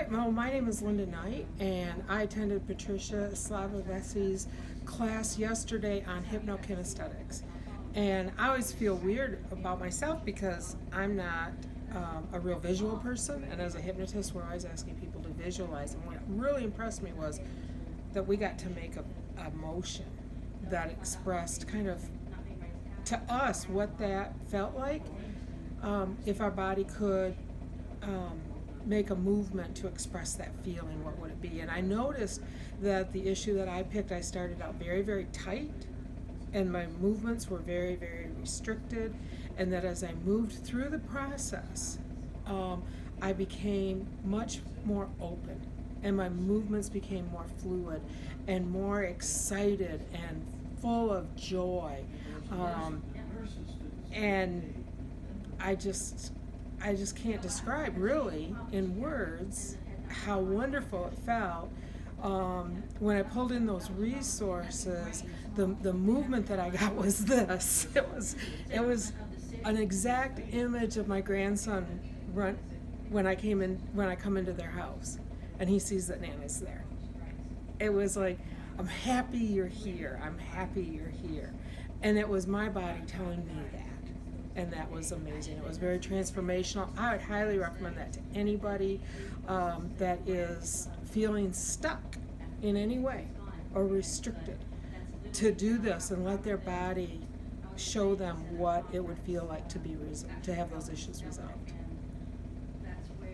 Hi, well, my name is Linda Knight, and I attended Patricia Slavovesi's class yesterday on HypnoKinesthetics. And I always feel weird about myself because I'm not a real visual person, and as a hypnotist, we're always asking people to visualize. And what really impressed me was that we got to make a motion that expressed kind of to us what that felt like if our body could make a movement to express that feeling. What would it be? And I noticed that the issue that I picked, I started out very, very tight, and my movements were very, very restricted, and that as I moved through the process, I became much more open, and my movements became more fluid and more excited and full of joy, and I just can't describe really in words how wonderful it felt when I pulled in those resources. The movement that I got was this. It was an exact image of my grandson when I come into their house and he sees that Nana's there. It was like, I'm happy you're here. I'm happy you're here. And it was my body telling me that. And that was amazing. It was very transformational. I would highly recommend that to anybody that is feeling stuck in any way or restricted, to do this and let their body show them what it would feel like to have those issues resolved.